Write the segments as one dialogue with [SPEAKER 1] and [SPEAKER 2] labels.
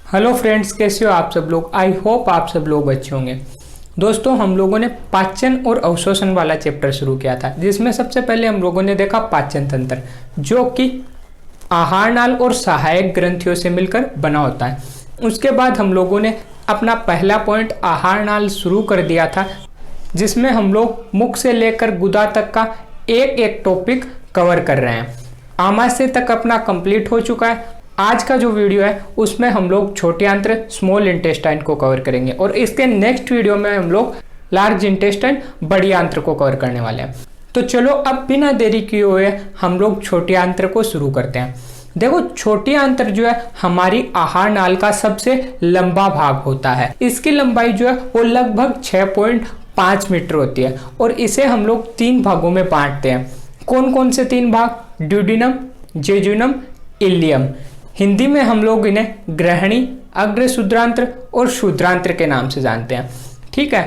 [SPEAKER 1] Hello friends, कैसे हो आप सब लोग। आई होप आप सब लोग अच्छे होंगे। दोस्तों, हम लोगों ने पाचन और अवशोषण वाला चैप्टर शुरू किया था, जिसमें सबसे पहले हम लोगों ने देखा पाचन तंत्र, जो कि आहार नाल और सहायक ग्रंथियों से मिलकर बना होता है। उसके बाद हम लोगों ने अपना पहला पॉइंट आहार नाल शुरू कर दिया था, जिसमें हम लोग मुख से लेकर गुदा तक का एक एक टॉपिक कवर कर रहे हैं। आमाशय तक अपना कंप्लीट हो चुका है। आज का जो वीडियो है उसमें हम लोग छोटे आंत्र स्मॉल इंटेस्टाइन को कवर करेंगे और इसके नेक्स्ट वीडियो में हम लोग लार्ज इंटेस्टाइन बड़ी आंत्र को कवर करने वाले हैं। तो चलो अब बिना देरी किए हुए हम लोग छोटे आंत्र को शुरू करते हैं। देखो, छोटी आंत्र जो है हमारी आहार नाल का सबसे लंबा भाग होता है। इसकी लंबाई जो है वो लगभग 6.5 मीटर होती है और इसे हम लोग 3 भागों में बांटते हैं। कौन कौन से 3 भाग? Duodenum, jejunum, ilium. हिंदी में हम लोग इन्हें ग्रहणी, अग्र शुद्रांत्र और शुद्रांत्र के नाम से जानते हैं। ठीक है,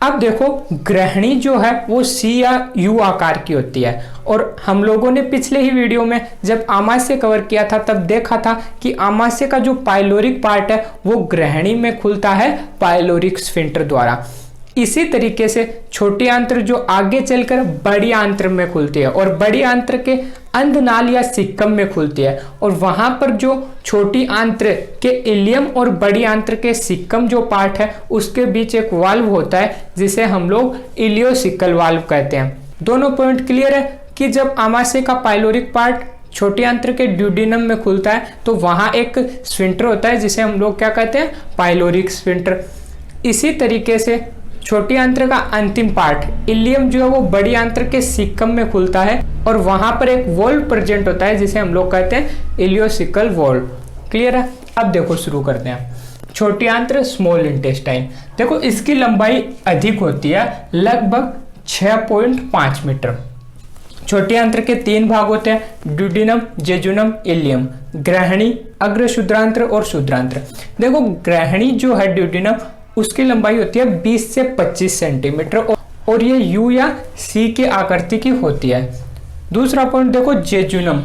[SPEAKER 1] अब देखो, ग्रहणी जो है वो सी या यू आकार की होती है और हम लोगों ने पिछले ही वीडियो में जब आमाशय कवर किया था तब देखा था कि आमाशय का जो पाइलोरिक पार्ट है वो ग्रहणी में खुलता है पाइलोरिक स्फिंक्टर द्वारा। इसी तरीके से छोटी आंत्र जो आगे चलकर बड़ी आंत्र में खुलती है और बड़ी आंत्र के अंधनाल या सिक्कम में खुलती है और वहां पर जो छोटी आंत्र के इलियम और बड़ी आंत्र के सिक्कम जो पार्ट है उसके बीच एक वाल्व होता है जिसे हम लोग इलियोसिकल वाल्व कहते हैं। दोनों पॉइंट क्लियर है कि जब आमाशय का पाइलोरिक पार्ट छोटी आंत्र के ड्यूडिनम में खुलता है तो वहां एक स्फिंक्टर होता है जिसे हम लोग क्या कहते हैं? Pyloric sphincter. इसी तरीके से छोटी आंत्र का अंतिम पार्ट इलियम जो है वो बड़ी आंत्र के सिक्कम में खुलता है और वहां पर एक वॉल्व प्रेजेंट होता है जिसे हम लोग कहते हैं इलियोसिकल वॉल्व। क्लियर है? अब देखो, शुरू करते हैं। छोटी आंत्र स्मॉल इंटेस्टाइन, देखो इसकी लंबाई अधिक होती है, लगभग 6.5 मीटर। छोटी आंत्र के 3 भाग होते हैं, ड्यूडिनम, जेजुनम, इलियम। ग्रहणी, अग्र शुद्रांत्र और शुद्रांत्र। देखो, ग्रहणी जो है ड्यूडिनम उसकी लंबाई होती है 20 से 25 सेंटीमीटर और ये यू या सी की आकृति की होती है। दूसरा पॉइंट देखो, जेजुनम,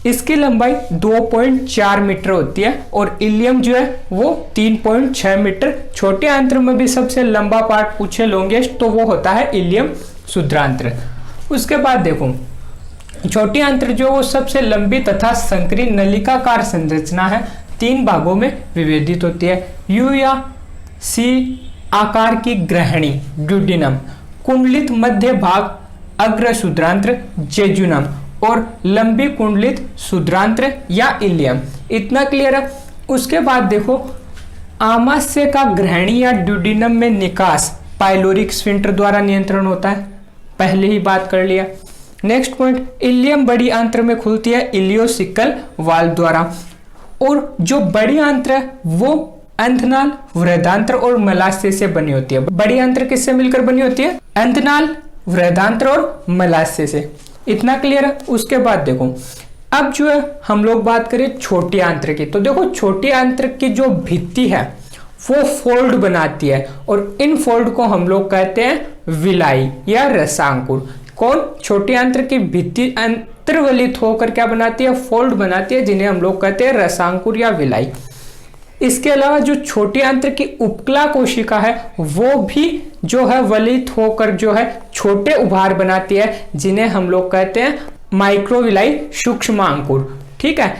[SPEAKER 1] इसकी लंबाई 2.4 मीटर होती है और इलियम जो है वो 3.6 मीटर। छोटे आंत्र में भी सबसे लंबा पार्ट पूछे लॉन्गेस्ट तो वो होता है इलियम शुद्रांत्र। उसके बाद देखो, छोटी आंत्र जो वो सबसे लंबी तथा संकरी नलिकाकार संरचना है, 3 भागों में विभेदित होती है। यू या सी आकार की ग्रहणी ड्यूडिनम, कुंडलित मध्य भाग अग्र शुद्रांत्र जेजुनम और लंबी कुंडलित शुद्रांत्र या इलियम। इतना क्लियर है? उसके बाद देखो, आमाशय का ग्रहणी या ड्यूडिनम में निकास पाइलोरिक स्फिंक्टर द्वारा नियंत्रण होता है, पहले ही बात कर लिया। नेक्स्ट पॉइंट, इलियम बड़ी आंत्र में खुलती है इलियोसिकल वाल्व द्वारा और जो बड़ी आंत्र है वो अंधनाल, वृहदांत्र और मलाशय से बनी होती है। बड़ी आंत्र किससे मिलकर बनी होती है? अंधनाल, वृहदांत्र और मलाशय से। इतना क्लियर है? उसके बाद देखो, अब जो है हम लोग बात करें छोटी आंत्र की, तो देखो छोटी आंत्र की जो भित्ति है वो फोल्ड बनाती है और इन फोल्ड को हम लोग कहते हैं विलाई या रसांकुर। कौन? छोटी आंत्र की भित्ति अंतर्वलित होकर क्या बनाती है? फोल्ड बनाती है, जिन्हें हम लोग कहते हैं रसांकुर या विलाई। इसके अलावा जो छोटी आंत्र की उपकला कोशिका है वो भी जो है वलित होकर जो है छोटे उभार बनाती है, जिन्हें हम लोग कहते हैं माइक्रोविलाई सूक्ष्मांकुर। ठीक है,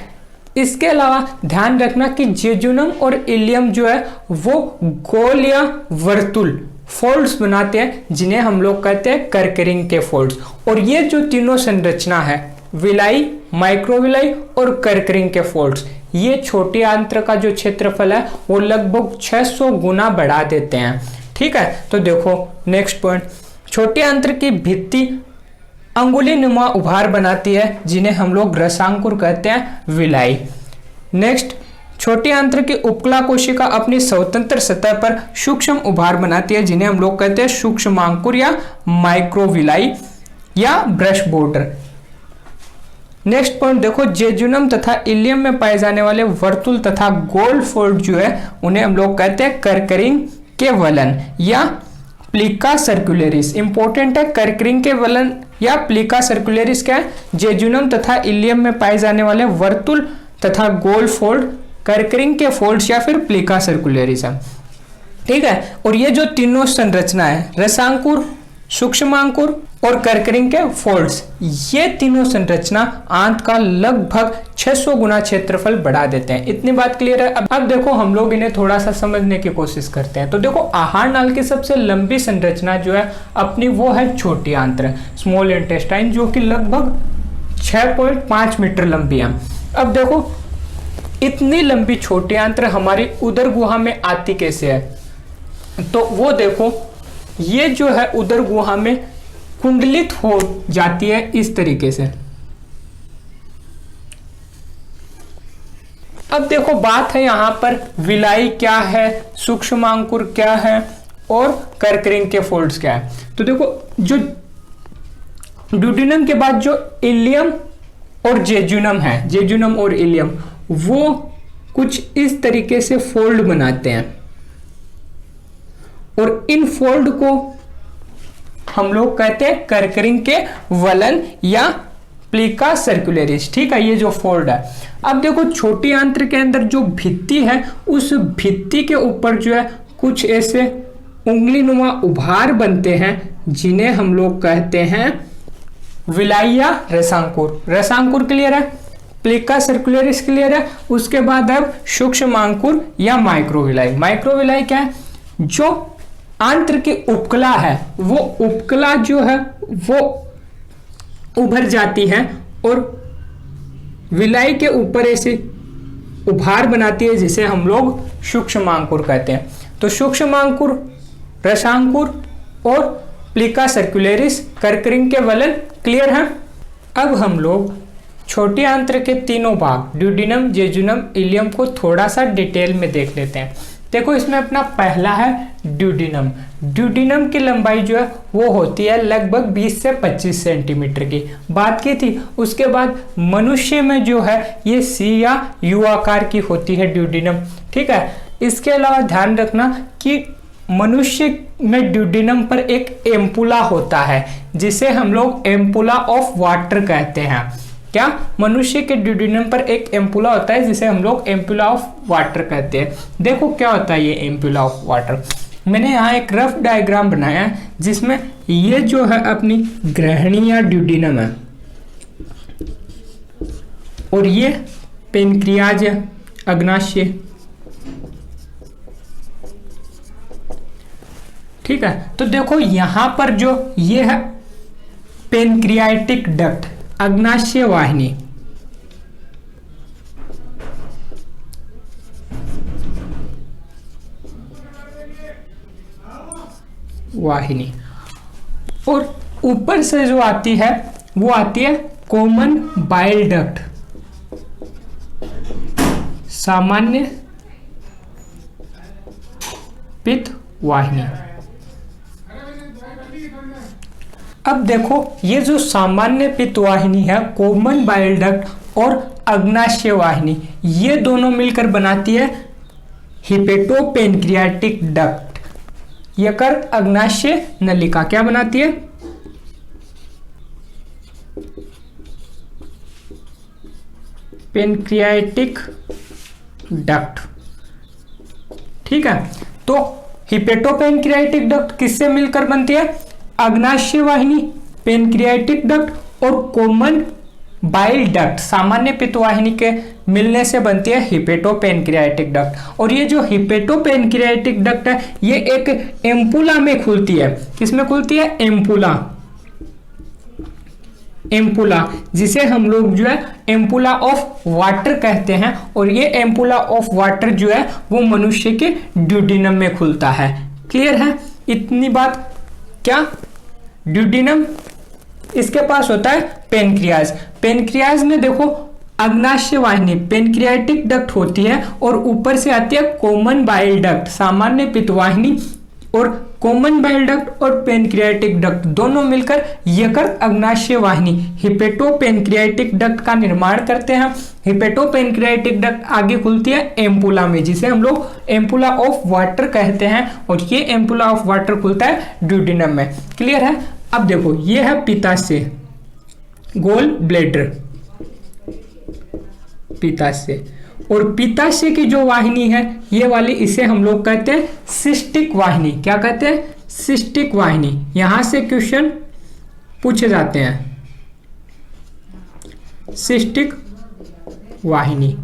[SPEAKER 1] इसके अलावा ध्यान रखना कि जेजुनम और इलियम जो है वो गोल या वर्तुल फोल्ड्स बनाते हैं, जिन्हें हम लोग कहते हैं कर्करिंग के फोल्ड्स। और ये जो तीनों संरचना है, विलाई, माइक्रोविलाई और कर्करिंग के फोल्ड्स, ये छोटी आंत्र का जो क्षेत्रफल है वो लगभग 600 गुना बढ़ा देते हैं। ठीक है, तो देखो नेक्स्ट पॉइंट, छोटी आंत्र की भित्ति अंगुली नुमा उभार बनाती है, जिन्हें हम लोग रसांकुर कहते हैं, विलाई। नेक्स्ट, छोटी आंत्र की उपकला कोशिका अपनी स्वतंत्र सतह पर सूक्ष्म उभार बनाती है, जिन्हें हम लोग कहते हैं सूक्ष्मांकुर या माइक्रोविलाई या ब्रश बॉर्डर। नेक्स्ट पॉइंट देखो, जेजुनम तथा इलियम में पाए जाने वाले वर्तुल तथा गोल फोल्ड जो है उन्हें हम लोग कहते हैं कर्करिंग के वलन या प्लिका सर्कुलरिस। इंपॉर्टेंट है, कर्करिंग के वलन या प्लिका सर्कुलरिस क्या है? जेजुनम तथा इलियम में पाए जाने वाले वर्तुल तथा गोल फोल्ड कर्करिंग के फोल्ड्स या फिर प्लिका सर्कुलरिस है। ठीक है, और ये जो तीनों संरचना है, रसांकुर, सूक्ष्मांकुर और कर्करिंग के फोल्ड्स, ये तीनों संरचना आंत का लगभग 600 गुना क्षेत्रफल बढ़ा देते हैं। इतनी बात क्लियर है। अब देखो हम लोग इन्हें थोड़ा सा समझने की कोशिश करते हैं। तो देखो आहार नाल की सबसे लंबी संरचना जो है अपनी, वो है छोटी आंत्र, स्मॉल इंटेस्टाइन, जो कि लगभग 6.5 मीटर लंबी है। अब देखो इतनी लंबी छोटी आंत्र हमारी उदर गुहा में आती कैसे है? तो वो देखो, ये जो है उदर गुहा में कुंडलित हो जाती है इस तरीके से। अब देखो बात है यहां पर विलाई क्या है, सूक्ष्मांकुर क्या है और कर्करिंग के फोल्ड्स क्या है। तो देखो जो ड्यूडिनम के बाद जो इलियम और जेजुनम है, जेजुनम और इलियम, वो कुछ इस तरीके से फोल्ड बनाते हैं और इन फोल्ड को हम लोग कहते हैं कर्करिंग के वलन या प्लिका सर्कुलरिस। ठीक है, ये जो फोल्ड है। अब देखो छोटी आंत्र के अंदर जो भित्ति है, उस भित्ति के ऊपर जो है कुछ ऐसे उंगलीनुमा उभार बनते हैं जिन्हें हम लोग कहते हैं विलाई या रसांकुर। रसांकुर क्लियर है, प्लिका सर्कुलरिस क्लियर है। उसके बाद अब सूक्ष्मांकुर या माइक्रोविलाई। माइक्रोविलाई क्या है? जो आंत्र की उपकला है, वो उपकला जो है वो उभर जाती है और विलाई के ऊपर ऐसे उभार बनाती है, जिसे हम लोग सूक्ष्मांकुर कहते हैं। तो सूक्ष्मांकुर, रसांकुर और प्लिका सर्कुलरिस, कर्करिंग के वलन क्लियर है। अब हम लोग छोटी आंत्र के तीनों भाग, ड्यूडिनम, जेजुनम, इलियम को थोड़ा सा डिटेल में देख लेते हैं। देखो इसमें अपना पहला है ड्यूडिनम। ड्यूडिनम की लंबाई जो है वो होती है लगभग 20 से 25 सेंटीमीटर की, बात की थी। उसके बाद मनुष्य में जो है ये सी या यू आकार की होती है ड्यूडिनम। ठीक है, इसके अलावा ध्यान रखना कि मनुष्य में ड्यूडिनम पर एक एम्पुला होता है, जिसे हम लोग एम्पुला ऑफ वाटर कहते हैं। क्या? मनुष्य के ड्यूडिनम पर एक एम्पुला होता है, जिसे हम लोग एम्पुला ऑफ वाटर कहते हैं। देखो क्या होता है ये एम्पुला ऑफ वाटर। मैंने यहाँ एक रफ डायग्राम बनाया है, जिसमें ये जो है अपनी ग्रहणी या ड्यूडिनम है और ये पेनक्रियाज है, अग्नाशय। ठीक है, तो देखो यहां पर जो ये है पेनक्रियाटिक डक्ट, अग्नाशय वाहिनी। वाहिनी और ऊपर से जो आती है वो आती है कॉमन बाइल डक्ट, सामान्य पित्त वाहिनी। अब देखो ये जो सामान्य पित्त वाहिनी है, कॉमन बाइल डक्ट और अग्नाशय वाहिनी, ये दोनों मिलकर बनाती है हिपेटोपेनक्रियाटिक डक्ट। यकृत अग्नाशय नलिका क्या बनाती है? Pancreatic duct. ठीक है, तो हिपेटोपेनक्रियाटिक डक्ट किससे मिलकर बनती है? अग्नाशय वाहिनी, पेनक्रियाटिक डक्ट और कॉमन बाइल डक्ट, सामान्य पित्त वाहिनी के मिलने से बनती है हिपेटोपेनक्रियाटिक डक्ट। और ये जो हिपेटोपेनक्रियाटिक डक्ट है, ये एक एम्पुला में खुलती है। किसमें खुलती है? एम्पुला। एम्पुला, जिसे हम लोग जो है एम्पुला ऑफ वाटर कहते हैं। और ये एम्पुला ऑफ वाटर जो है वो मनुष्य के ड्यूडिनम में खुलता है। क्लियर है इतनी बात? क्या ड्यूडिनम, इसके पास होता है पेनक्रियाज। पेनक्रियाज में देखो अग्नाशय वाहिनी, पेनक्रियाटिक डक्ट होती है और ऊपर से आती है कॉमन बाइल डक्ट, सामान्य पित्त वाहिनी। और कॉमन बाइल डक्ट और पेनक्रियाटिक डक्ट दोनों मिलकर यकृत अग्नाशय वाहिनी, हिपेटोपेनक्रियाटिक डक्ट का निर्माण करते हैं। हिपेटोपेनक्रियाटिक डक्ट आगे खुलती है एम्पुला में, जिसे हम लोग एम्पुला ऑफ वाटर कहते हैं। और ये एम्पुला ऑफ वाटर खुलता है ड्यूडिनम में। क्लियर है? अब देखो ये है पित्ताशय, गोल ब्लैडर, पित्ताशय। और पित्ताशय की जो वाहिनी है ये वाली, इसे हम लोग कहते हैं सिस्टिक वाहिनी। क्या कहते हैं? सिस्टिक वाहिनी। यहां से क्वेश्चन पूछे जाते हैं, सिस्टिक वाहिनी।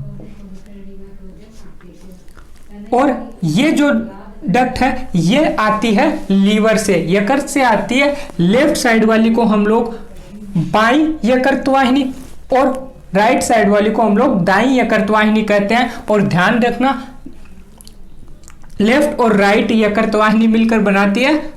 [SPEAKER 1] और ये जो डक्ट है ये आती है लीवर से, यकृत से आती है। लेफ्ट साइड वाली को हम लोग बाईं यकृत वाहिनी और राइट साइड वाली को हम लोग दाईं यकृत वाहिनी कहते हैं। और ध्यान रखना, लेफ्ट और राइट यकृत वाहिनी मिलकर बनाती है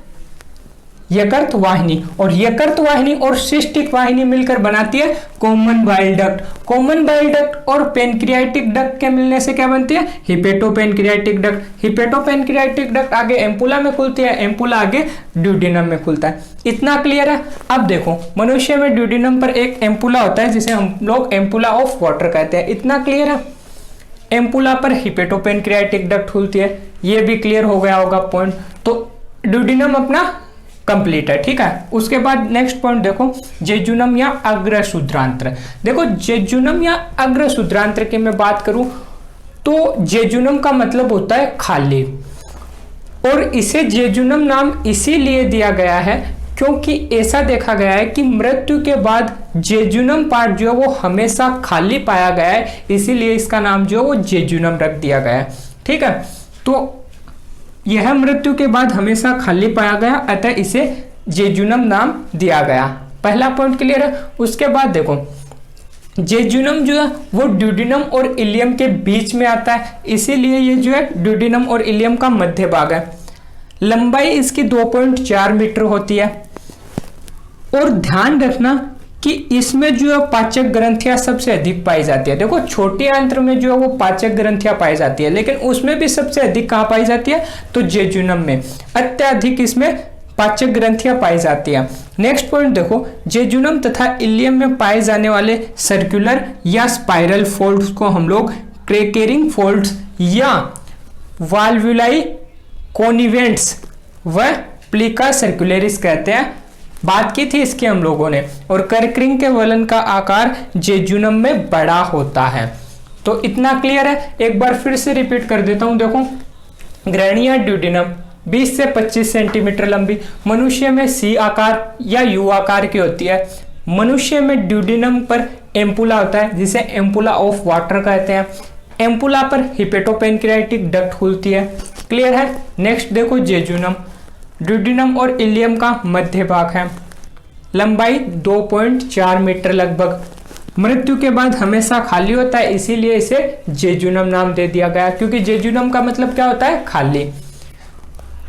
[SPEAKER 1] यकृत वाहिनी, और यकृत वाहिनी और सिस्टिक वाहिनी मिलकर बनाती है common bile duct. Common bile duct और पेनक्रियाटिक डक्ट के मिलने से क्या बनती है? Hepatopancreatic duct. हिपेटोपेनक्रियाटिक डक्ट आगे एम्पुला में खुलती है, एम्पुला आगे ड्यूडिनम में खुलता है। इतना क्लियर है? अब देखो, मनुष्य में ड्यूडिनम पर एक एम्पुला होता है जिसे हम लोग एम्पुला ऑफ वाटर कहते हैं। इतना क्लियर है? एम्पुला पर हिपेटोपेनक्रियाटिक डक्ट खुलती है, ये भी क्लियर हो गया होगा पॉइंट। तो ड्यूडिनम अपना कंप्लीट है, ठीक है। उसके बाद नेक्स्ट पॉइंट देखो, जेजुनम या अग्रशूद्रांत्र। देखो जेजुनम या अग्रशूद्रांत्र की मैं बात करूं तो जेजुनम का मतलब होता है खाली, और इसे जेजुनम नाम इसीलिए दिया गया है क्योंकि ऐसा देखा गया है कि मृत्यु के बाद जेजुनम पार्ट जो है वो हमेशा खाली पाया गया है, इसीलिए इसका नाम जो है वो जेजुनम रख दिया गया है, ठीक है। तो यह मृत्यु के बाद हमेशा खाली पाया गया, अतः इसे जेजुनम नाम दिया गया। पहला पॉइंट क्लियर है। उसके बाद देखो, जेजुनम जो है वो ड्यूडिनम और इलियम के बीच में आता है, इसीलिए ये जो है ड्यूडिनम और इलियम का मध्य भाग है। लंबाई इसकी 2.4 मीटर होती है। और ध्यान रखना कि इसमें जो है पाचक ग्रंथियां सबसे अधिक पाई जाती है। देखो छोटी आंत्र में जो है वो पाचक ग्रंथियां पाई जाती है, लेकिन उसमें भी सबसे अधिक कहां पाई जाती है? तो जेजुनम में अत्यधिक इसमें पाचक ग्रंथियां पाई जाती है। नेक्स्ट पॉइंट देखो, जेजुनम तथा इलियम में पाए जाने वाले सर्कुलर या स्पाइरल फोल्ड्स को हम लोग क्रेकेरिंग फोल्ड्स या वाल्वुलाई कोनिवेंट्स व प्लिका सर्कुलरिस कहते हैं। बात की थी इसकी हम लोगों ने। और कर्करिंग के वलन का आकार जेजुनम में बड़ा होता है। तो इतना क्लियर है। एक बार फिर से रिपीट कर देता हूं। देखो, ग्रैनिया ड्यूडिनम 20 से 25 सेंटीमीटर लंबी, मनुष्य में सी आकार या यू आकार की होती है। मनुष्य में ड्यूडिनम पर एम्पुला होता है जिसे एम्पुला ऑफ वाटर कहते हैं। एम्पुला पर हिपेटोपेनक्रियाटिक डक्ट खुलती है। क्लियर है? नेक्स्ट देखो, जेजुनम ड्यूडिनम और इलियम का मध्य भाग है, लंबाई 2.4 मीटर लगभग, मृत्यु के बाद हमेशा खाली होता है, इसीलिए इसे जेजुनम नाम दे दिया गया, क्योंकि जेजुनम का मतलब क्या होता है? खाली।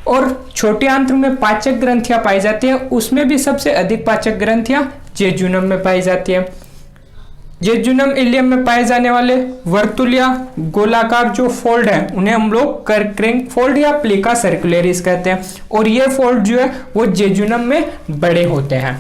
[SPEAKER 1] और छोटे आंत्र में पाचक ग्रंथियां पाई जाती है, उसमें भी सबसे अधिक पाचक ग्रंथियां जेजुनम में पाई जाती है। जेजुनम इलियम में पाए जाने वाले वर्तुल या गोलाकार जो फोल्ड है उन्हें हम लोग कर्करिंग फोल्ड या प्लिका सर्कुलरिस कहते हैं, और ये फोल्ड जो है वो जेजुनम में बड़े होते हैं।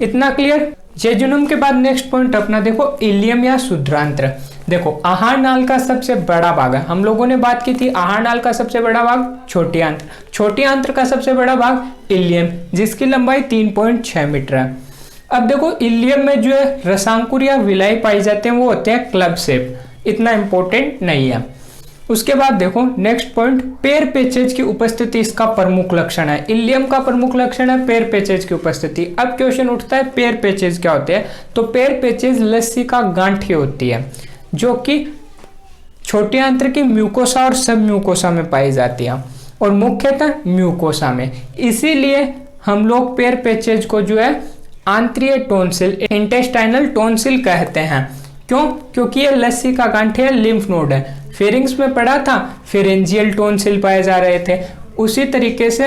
[SPEAKER 1] इतना क्लियर? जेजुनम के बाद नेक्स्ट पॉइंट अपना देखो, इलियम या शुद्रांत्र। देखो, आहार नाल का सबसे बड़ा भाग है, हम लोगों ने बात की थी आहार नाल का सबसे बड़ा भाग छोटी आंत्र, छोटी आंत्र का सबसे बड़ा भाग इलियम, जिसकी लंबाई 3.6 मीटर है। अब देखो, इलियम में जो है रसांकुर या विलाई पाई जाते हैं, वो होते हैं क्लब शेप, इतना इंपॉर्टेंट नहीं है। उसके बाद देखो नेक्स्ट पॉइंट, पेयर पेचेज की उपस्थिति इसका प्रमुख लक्षण है। इलियम का प्रमुख लक्षण है पेयर पेचेज की उपस्थिति। अब क्वेश्चन उठता है पेयर पेचेज क्या होते हैं? तो पेयर पेचेज लस्सी का गांठी होती है जो कि छोटी आंत्र की म्यूकोसा और सब म्यूकोसा में पाई जाती है, और मुख्यतः म्यूकोसा में। इसीलिए हम लोग पेयर पेचेज को जो है आंत्रीय टोंसिल, इंटेस्टाइनल टोंसिल कहते हैं। क्यों? क्योंकि ये लस्सी का गांठी है, लिम्फ नोड है। फेरिंग्स में पढ़ा था फेरेंजियल टोंसिल पाए जा रहे थे, उसी तरीके से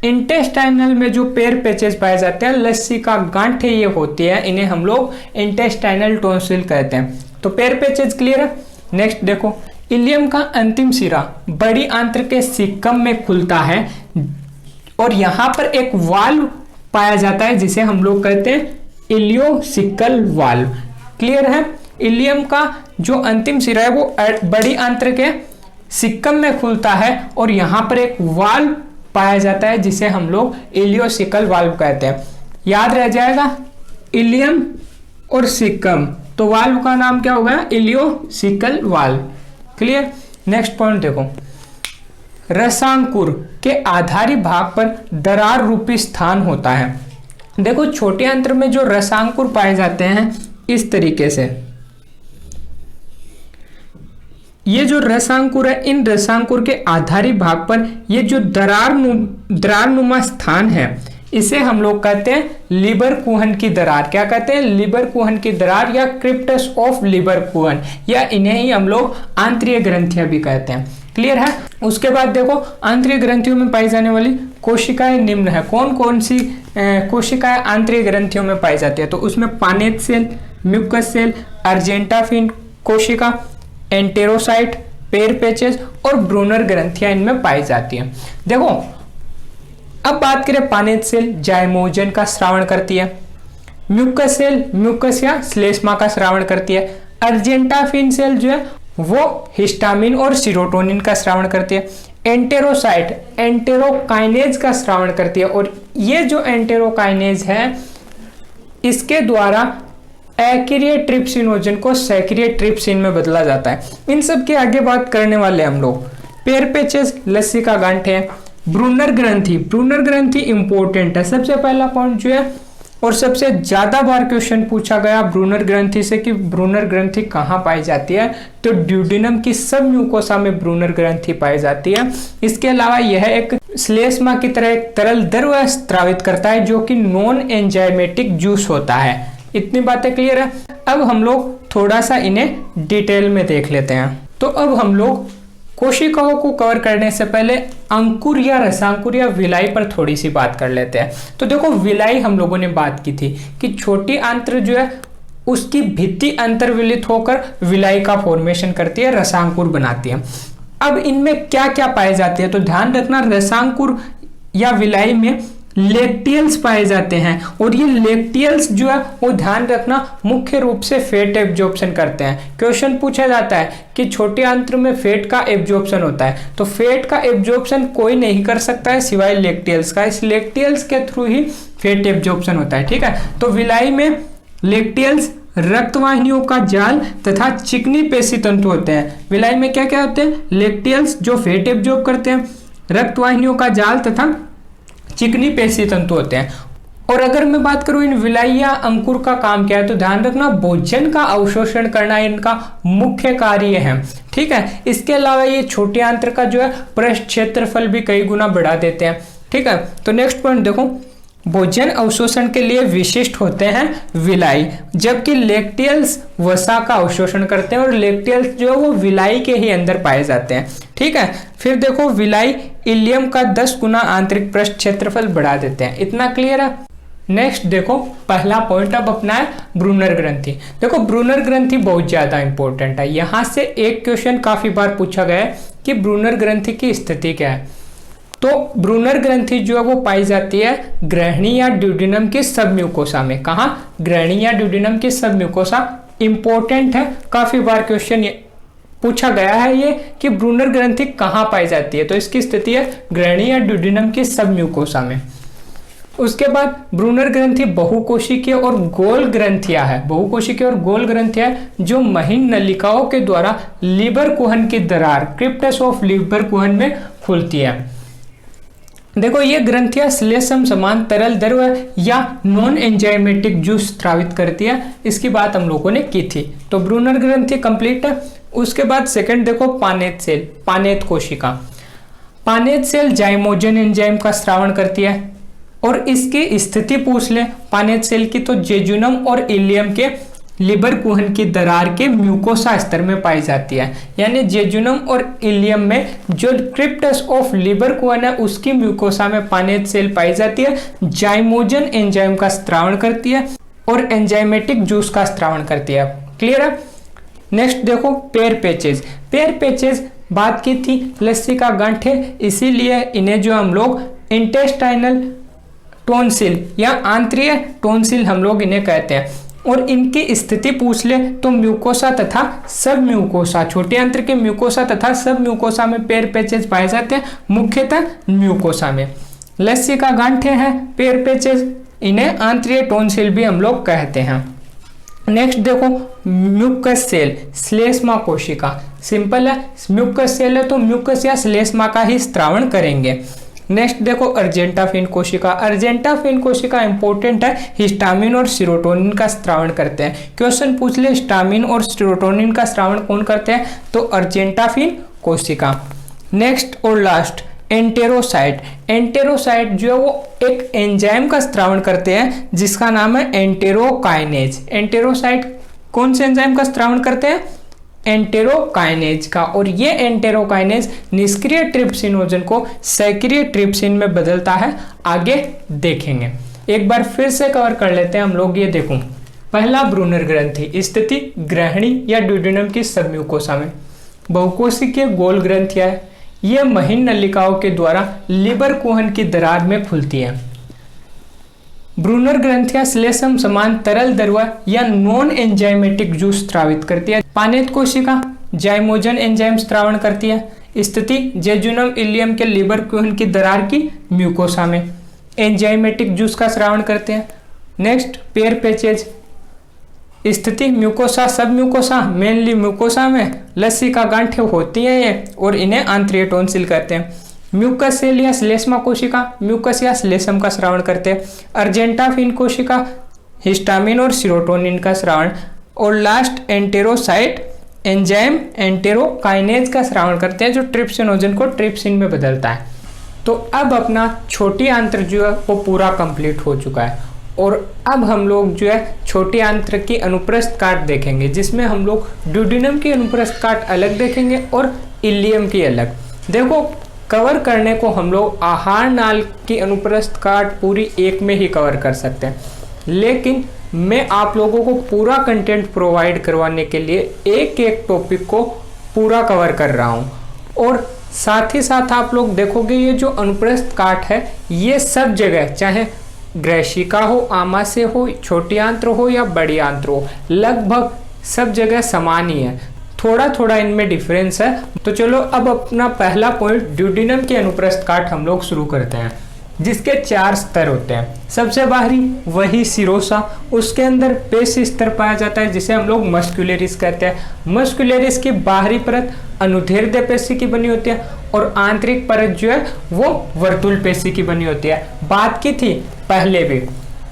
[SPEAKER 1] इंटेस्टाइनल में जो पेयर पेचेज पाए जाते हैं, लस्सी का गांठे ये होती है, इन्हें हम लोग इंटेस्टाइनल टोंसिल कहते हैं। तो पेयर पेचेज क्लियर है। नेक्स्ट देखो, इलियम का अंतिम सिरा बड़ी आंत्र के सिक्कम में खुलता है, और यहां पर एक वाल्व पाया जाता है जिसे हम लोग कहते हैं इलियोसिकल वाल्व। क्लियर है? इलियम का जो अंतिम सिरा है वो बड़ी आंत्र के सिक्कम में खुलता है, और यहां पर एक वाल्व पाया जाता है जिसे हम लोग इलियोसिकल वाल्व कहते हैं। याद रह जाएगा, इलियम और सिक्कम, तो वाल्व का नाम क्या होगा? Ileocaecal valve. Clear. Next point देखो, रसांकुर के आधारी भाग पर दरार रूपी स्थान होता है। देखो छोटे आंत्र में जो रसांकुर पाए जाते हैं इस तरीके से, ये जो रसांकुर है, इन रसांकुर के आधारी भाग पर ये जो दरारनुमा स्थान है, इसे हम लोग कहते हैं लीबरकुहन की दरार। क्या कहते हैं? लीबरकुहन की दरार या क्रिप्टस ऑफ लीबरकुहन, या इन्हें ही हम लोग आंतरिक ग्रंथियां भी कहते हैं। क्लियर है। उसके बाद देखो आंतरिक ग्रंथियों में पाई जाने वाली कोशिकाएं निम्न है। कौन कौन सी कोशिकाएं आंतरिक ग्रंथियों में पाई जाती है? तो उसमें पानेत सेल, म्यूकस सेल, अर्जेंटाफिन कोशिका, एंटेरोसाइट, पेर पेचेस और ब्रूनर ग्रंथियां इनमें पाई जाती हैं। देखो अब बात करें, पानेत सेल जाइमोजन का स्रावण करती है, म्यूकस सेल म्यूकस या श्लेष्मा का स्रावण करती है, अर्जेंटाफिन सेल जो है वो हिस्टामिन और सीरोटोनिन का स्रावण करती है, एंटेरोसाइट एंटेरोकाइनेज का स्रावण करती है, और ये जो एंटेरोकाइनेज है इसके द्वारा एक्रिय ट्रिप्सिनोजन को सक्रिय ट्रिप्सिन में बदला जाता है। इन सब के आगे बात करने वाले हम लोग। पेर पेचेस लस्सी का गांठे है, ब्रूनर ग्रंथि इंपॉर्टेंट है। सबसे पहला पॉइंट जो है और सबसे ज्यादा बार क्वेश्चन पूछा गया ब्रूनर ग्रंथि से कि ब्रूनर ग्रंथि कहाँ पाई जाती है, तो ड्यूडिनम की सब म्यूकोसा में ब्रूनर ग्रंथि पाई जाती है। इसके अलावा यह एक श्लेष्मा की तरह एक तरल द्रव स्रावित करता है जो कि नॉन एंजाइमेटिक जूस होता है। इतनी बातें क्लियर है। अब हम लोग थोड़ा सा इन्हें डिटेल में देख लेते हैं। तो अब हम लोग कोशिकाओं को कवर करने से पहले अंकुर या रसांकुर या विलाई पर थोड़ी सी बात कर लेते हैं। तो देखो विलाई हम लोगों ने बात की थी कि छोटी आंत्र जो है उसकी भित्ति अंतर्विलित होकर विलाई का फॉर्मेशन करती है, रसांकुर बनाती है। अब इनमें क्या क्या पाए जाते हैं? तो ध्यान रखना, रसांकुर या विलाई में लेक्टियल्स पाए जाते हैं, और ये लेक्टियल्स जो है वो ध्यान रखना मुख्य रूप से फैट एब्जॉर्प्शन करते हैं। क्वेश्चन पूछा जाता है कि छोटे आंत्र में फैट का एब्जॉर्प्शन होता है, तो फैट का एब्जॉर्प्शन कोई नहीं कर सकता है सिवाय लेक्टियल्स का। इस लेक्टियल्स के थ्रू ही फैट एब्जॉर्प्शन होता है। ठीक है, तो विलाई में लेक्टियल्स, रक्तवाहिनियों का जाल तथा चिकनी पेशी तंतु होते हैं। विलाई में क्या क्या होते हैं? लेक्टियल्स जो फैट एब्जॉर्ब करते हैं, रक्तवाहिनियों का जाल तथा चिकनी पेशी तंतु होते हैं। और अगर मैं बात करूं इन विलाई या अंकुर का काम क्या है, तो ध्यान रखना भोजन का अवशोषण करना इनका मुख्य कार्य है। ठीक है, इसके अलावा ये छोटे आंत्र का जो है पृष्ठ क्षेत्रफल भी कई गुना बढ़ा देते हैं। ठीक है, तो नेक्स्ट पॉइंट देखो, भोजन अवशोषण के लिए विशिष्ट होते हैं विलाई, जबकि लेक्टियल्स वसा का अवशोषण करते हैं, और लेक्टियल्स जो है वो विलाई के ही अंदर पाए जाते हैं। ठीक है, फिर देखो विलाई इलियम का 10 गुना आंतरिक पृष्ठ क्षेत्रफल बढ़ा देते हैं। इतना क्लियर है। नेक्स्ट देखो, पहला पॉइंट अब अपना है ब्रूनर ग्रंथि। देखो ब्रूनर ग्रंथि बहुत ज्यादा इंपॉर्टेंट है। यहां से एक क्वेश्चन काफी बार पूछा गया है कि ब्रूनर ग्रंथि की स्थिति क्या है। तो ब्रूनर ग्रंथि जो है वो पाई जाती है ग्रहणी या ड्यूडिनम के सब म्यूकोसा में। कहा? ग्रहणी या ड्यूडिनम के सब म्यूकोसा। इंपॉर्टेंट है, काफी बार क्वेश्चन पूछा गया है ये कि ब्रूनर ग्रंथि कहाँ पाई जाती है, तो इसकी स्थिति है ग्रहणी या ड्यूडिनम के सब म्यूकोसा में। उसके बाद ब्रूनर ग्रंथि बहुकोशिकीय और गोल ग्रंथियां है, बहुकोशिकीय और गोल ग्रंथियां जो महीन नलिकाओं के द्वारा लीबरकुहन की दरार, क्रिप्टस ऑफ लीबरकुहन में खुलती है। देखो ये ग्रंथियां श्लेष्म समान तरल द्रव या नॉन एंजाइमेटिक जूस स्रावित करती है। इसकी बात हम लोगों ने की थी। तो ब्रूनर ग्रंथि कंप्लीट है। उसके बाद सेकंड देखो, पानेत सेल, पानेत कोशिका। पानेत सेल जाइमोजन एंजाइम का स्रावण करती है, और इसकी स्थिति पूछ ले पानेत सेल की, तो जेजुनम और इलियम के लिबरकुहन की दरार के म्यूकोसा स्तर में पाई जाती है। यानी जेजुनम और इलियम में जो क्रिप्टस ऑफ लिबरकुहन है उसकी म्यूकोसा में पानेत सेल पाई जाती है। जाइमोजन एंजाइम का स्रावण करती है और एंजाइमेटिक जूस का स्रावण करती है। क्लियर है। नेक्स्ट देखो, पेर पेचेज। पेर पेचेज बात की थी लस्सी का गांठे, इसीलिए इन्हें जो हम लोग इंटेस्टाइनल टोंसिल या आंतरिक टोंसिल हम लोग इन्हें कहते हैं। और इनकी स्थिति पूछ ले तो म्यूकोसा तथा सब म्यूकोसा, छोटे आंत्र के म्यूकोसा तथा सब म्यूकोसा में पेर पेचेज पाए जाते हैं, मुख्यतः म्यूकोसा में। लस्सी का गांठे हैं पेर पेचेज, इन्हें आंतरिक टोंसिल भी हम लोग कहते हैं। नेक्स्ट देखो म्यूकस सेल, श्लेष्मा कोशिका। सिंपल है, म्यूकस सेल है तो म्यूकस या श्लेष्मा का ही स्त्रावण करेंगे। नेक्स्ट देखो अर्जेंटाफिन कोशिका। अर्जेंटाफिन कोशिका इंपॉर्टेंट है, हिस्टामिन और सीरोटोनिन का स्त्रावण करते हैं। क्वेश्चन पूछ ले हिस्टामिन और सीरोटोनिन का स्त्रावण कौन करते हैं, तो अर्जेंटाफिन कोशिका। नेक्स्ट और लास्ट एंटेरोसाइट। एंटेरोसाइट जो है वो एक एंजाइम का स्त्रावण करते हैं जिसका नाम है एंटेरोकाइनेज। एंटेरोसाइट कौन से एंजाइम का स्त्रावण करते हैं, एंटेरोकाइनेज का। और ये एंटेरोकाइनेज निष्क्रिय ट्रिप्सिनोजन को सक्रिय ट्रिप्सिन में बदलता है, आगे देखेंगे। एक बार फिर से कवर कर लेते हैं हम लोग। ये देखो, पहला ब्रूनर ग्रंथि, स्थिति ग्रहणी या ड्यूडेनम की सबम्यूकोसा में। बहुकोशिकीय गोल ग्रंथियां है, ये महीन नलिकाओं के द्वारा लीबर कुहन की दरार में खुलती है। ब्रूनर ग्रंथियां श्लेष्म समान तरल दरवा या नॉन एंजाइमेटिक जूस स्त्रावित करती है। पानेत कोशिका जाइमोजन एंजाइम स्त्रावण करती है। स्थिति जेजुनम इलियम के लीबर कुहन की दरार की म्यूकोसा में एंजाइमेटिक जूस का स्रावण करते हैं। नेक्स्ट पेयर पैचेज, स्थिति म्यूकोसा सब म्यूकोसा, मेनली म्यूकोसा में लस्सी का गांठे होती है ये, और इन्हें आंतरिक टॉन्सिल कहते हैं। म्यूकस सेल या श्लेष्मा कोशिका म्यूकस या श्लेष्म का स्रावण करते हैं। अर्जेंटाफिन कोशिका हिस्टामिन और सीरोटोनिन का स्रावण। और लास्ट एंटेरोसाइट एंजाइम एंटेरोकाइनेज का स्रावण करते हैं जो ट्रिप्सिनोजन को ट्रिप्सिन में बदलता है। तो अब अपना छोटी आंत्र जो है वो पूरा कंप्लीट हो चुका है, और अब हम लोग जो है छोटी आंत्र की अनुप्रस्थ काट देखेंगे, जिसमें हम लोग ड्यूडेनम की अनुप्रस्थ काट अलग देखेंगे और इलियम की अलग। देखो कवर करने को हम लोग आहार नाल की अनुप्रस्थ काट पूरी एक में ही कवर कर सकते हैं, लेकिन मैं आप लोगों को पूरा कंटेंट प्रोवाइड करवाने के लिए एक एक टॉपिक को पूरा कवर कर रहा हूँ। और साथ ही साथ आप लोग देखोगे ये जो अनुप्रस्थ काट है ये सब जगह, चाहे ग्रैशिका हो, आमाशय हो, छोटी आंत्र हो या बड़ी आंत्र हो, लगभग सब जगह समान ही है, थोड़ा थोड़ा इनमें डिफरेंस है। तो चलो अब अपना पहला पॉइंट ड्यूडेनम के अनुप्रस्थ काट हम लोग शुरू करते हैं, जिसके 4 स्तर होते हैं। सबसे बाहरी वही सिरोसा, उसके अंदर पेशी स्तर पाया जाता है जिसे हम लोग मस्कुलरिस कहते हैं। मस्कुलरिस की बाहरी परत अनुदैर्ध्य पेशी की बनी होती है और आंतरिक परत जो है वो वर्तुल पेशी की बनी होती है। बात की थी पहले भी।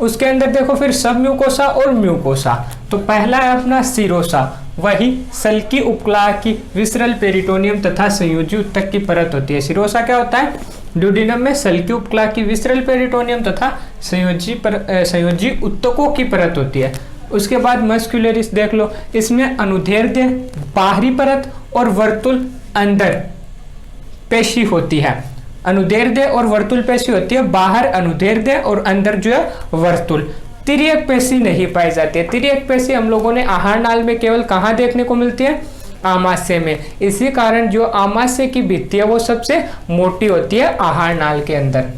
[SPEAKER 1] उसके अंदर देखो फिर सब म्यूकोसा और म्यूकोसा। तो पहला है अपना सिरोसा, वही सल्की उपकला की विसरल पेरिटोनियम तथा संयोजी उत्तक की परत होती है। सिरोसा क्या होता है, ड्यूडेनम में सल्की उपकला की विसरल पेरिटोनियम तथा संयोजी उत्तकों की परत होती है। उसके बाद मस्कुलरिस देख लो, इसमें अनुदैर्ध्य बाहरी परत और वर्तुल अंदर पेशी होती है। अनुदैर्ध्य और वर्तुल पेशी होती है, बाहर अनुदैर्ध्य और अंदर जो है वर्तुल। तिर्यक पेशी नहीं पाई जाती है। तिर्यक पेशी हम लोगों ने आहार नाल में केवल कहाँ देखने को मिलती है, आमाशय में। इसी कारण जो आमाशय की भित्ति है वो सबसे मोटी होती है आहार नाल के अंदर।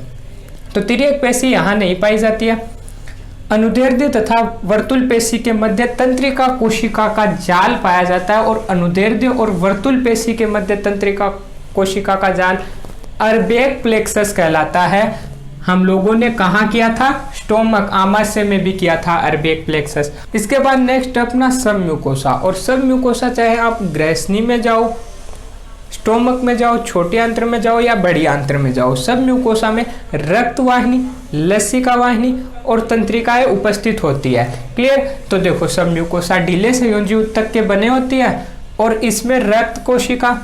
[SPEAKER 1] तो तिर्यक पेशी यहाँ नहीं पाई जाती है। अनुदैर्ध्य तथा वर्तुल पेशी के मध्य तंत्रिका कोशिका का जाल पाया जाता है, और अनुदैर्ध्य और वर्तुल पेशी के मध्य तंत्रिका कोशिका का जाल अर्बेक प्लेक्सस कहलाता है। हम लोगों ने कहाँ किया था, स्टोमक आमाशय में भी किया था अर्बेक प्लेक्सस। इसके बाद नेक्स्ट अपना सब म्यूकोसा। और सब म्यूकोसा चाहे आप ग्रैसनी में जाओ, स्टोमक में जाओ, छोटी आंत्र में जाओ या बड़ी आंत्र में जाओ, सब म्यूकोसा में रक्त वाहिनी, लसिका वाहिनी और तंत्रिकाएं उपस्थित होती है। क्लियर। तो देखो सब म्यूकोसा ढीले संयोजी उत्तक के बने होती है, और इसमें रक्त कोशिका,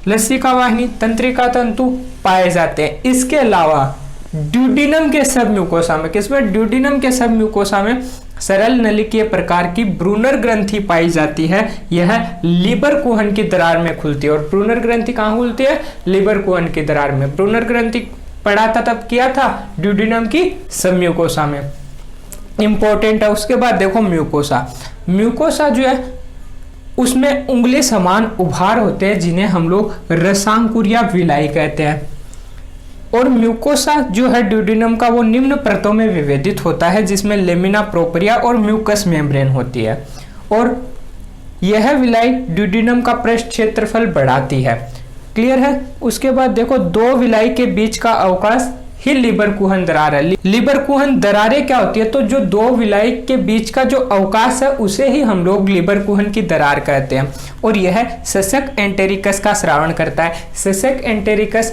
[SPEAKER 1] लसिका वाहिनी, तंत्रिका तंतु पाए जाते हैं। इसके अलावा ड्यूडेनम के सब म्यूकोसा में, किसमें, ड्यूडेनम के सब म्यूकोसा में सरल नलिकीय प्रकार की ब्रूनर ग्रंथि पाई जाती है। यह लीबर कुहन की दरार में खुलती है। और ब्रूनर ग्रंथि कहाँ खुलती है, लीबर कुहन की दरार में। ब्रूनर ग्रंथि पढ़ा था तब किया था ड्यूडेनम की सब म्यूकोसा में, इंपॉर्टेंट है। उसके बाद देखो म्यूकोसा। म्यूकोसा जो है उसमें उंगली समान उभार होते हैं जिन्हें हम लोग रसांकुर या विलाई कहते हैं। और म्यूकोसा जो है ड्यूडेनम का वो निम्न परतों में विभेदित होता है, जिसमें लेमिना प्रोपरिया और म्यूकस मेम्ब्रेन होती है। और यह विलाई ड्यूडेनम का पृष्ठ क्षेत्रफल बढ़ाती है। क्लियर है। उसके बाद देखो दो विलाई के बीच का अवकाश ही लीबरकुहन दरार है। लीबरकुहन दरारें क्या होती है, तो जो दो विलाई के बीच का जो अवकाश है उसे ही हम लोग लीबरकुहन की दरार कहते हैं। और यह सशक एंटेरिकस का श्रावण करता है। सशक एंटेरिकस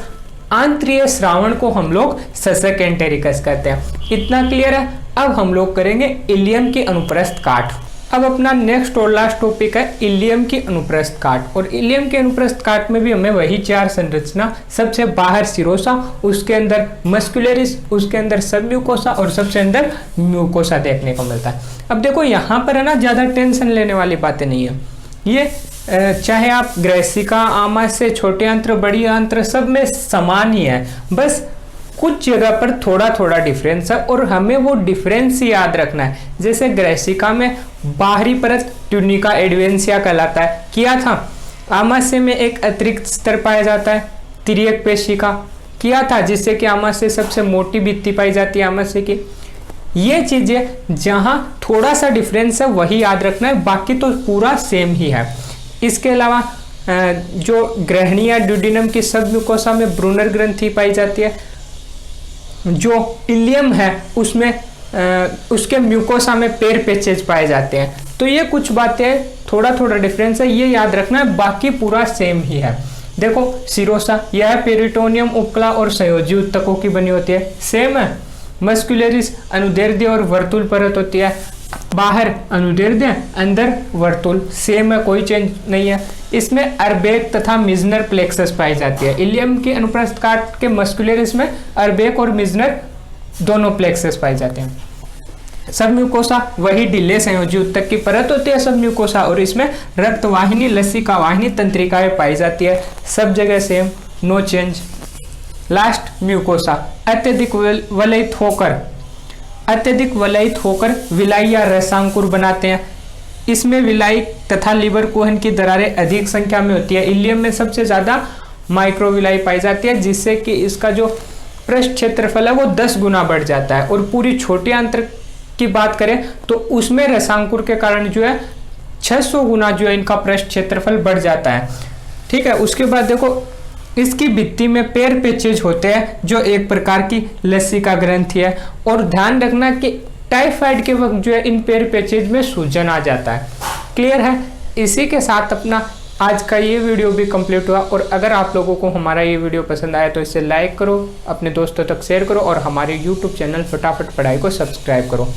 [SPEAKER 1] आंतरीय श्रावण को हम लोग सशक एंटेरिकस कहते हैं। इतना क्लियर है। अब हम लोग करेंगे इलियम की अनुप्रस्थ काट। अब अपना नेक्स्ट और लास्ट टॉपिक है इलियम की अनुप्रस्थ काट। और इलियम के अनुप्रस्थ काट में भी हमें वही चार संरचना, सबसे बाहर सिरोसा, उसके अंदर मस्कुलरिस, उसके अंदर सबम्यूकोसा और सबसे अंदर म्यूकोसा देखने को मिलता है। अब देखो यहाँ पर है ना, ज्यादा टेंशन लेने वाली बातें नहीं है। ये चाहे आप ग्रेसिका, आमाशय, छोटे आंत्र, बड़ी आंत्र, सब में समान ही है, बस कुछ जगह पर थोड़ा थोड़ा डिफरेंस है और हमें वो डिफरेंस याद रखना है। जैसे ग्रेसिका में बाहरी परत ट्यूनिका एडवेंसिया कहलाता है, किया था। आमाशय में एक अतिरिक्त स्तर पाया जाता है तिर्यक पेशिका, किया था, जिससे कि आमाशय सबसे मोटी भित्ति पाई जाती है आमाशय की। ये चीजें जहां थोड़ा सा डिफरेंस है वही याद रखना है, बाकी तो पूरा सेम ही है। इसके अलावा जो ग्रहणी या ड्यूडिनम की सबम्यूकोसा में ब्रूनर ग्रंथि पाई जाती है। जो इलियम है उसमें उसके म्यूकोसा में पेर पेचेज पाए जाते हैं। तो ये कुछ बातें थोड़ा थोड़ा डिफरेंस है, ये याद रखना है, बाकी पूरा सेम ही है। देखो सिरोसा, यह पेरिटोनियम, उपकला और संयोजी उत्तकों की बनी होती है, सेम है। मस्कुलरिस अनुदैर्ध्य और वर्तुल परत होती है, बाहर अनुदैर्ध्य, अंदर वर्तुल, सेम है, कोई चेंज नहीं है। इसमें अर्बेक तथा मिजनर प्लेक्सस पाई जाती है। इलियम के अनुप्रस्थ काट के मस्कुलरिस में अर्बेक और मिजनर दोनों प्लेक्सस पाए जाते हैं। सबम्यूकोसा वही ढीले संयोजी उत्तक की परत होती है सबम्यूकोसा, और इसमें रक्तवाहिनी, लसिका वाहिनी, तंत्रिकाएं पाई जाती है, सब जगह same, no change. Last mucosa, अत्यधिक वलयित होकर विलाई या रसांकुर बनाते हैं। इसमें विलाई तथा लीबरकुहन की दरारें अधिक संख्या में होती है। इलियम में सबसे ज्यादा माइक्रोविलाई पाई जाती है, जिससे कि इसका जो पृष्ठ क्षेत्रफल है वो 10 गुना बढ़ जाता है। और पूरी छोटी आंत्र की बात करें तो उसमें रसांकुर के कारण जो है 600 गुना जो है इनका पृष्ठ क्षेत्रफल बढ़ जाता है। ठीक है, उसके बाद देखो इसकी भित्ति में पेर पेचेज होते हैं, जो एक प्रकार की लसिका ग्रंथि है। और ध्यान रखना कि टाइफाइड के वक्त जो है इन पेर पेचेज में सूजन आ जाता है। क्लियर है। इसी के साथ अपना आज का ये वीडियो भी कंप्लीट हुआ। और अगर आप लोगों को हमारा ये वीडियो पसंद आया तो इसे लाइक करो, अपने दोस्तों तक शेयर करो और हमारे यूट्यूब चैनल फटाफट पढ़ाई को सब्सक्राइब करो।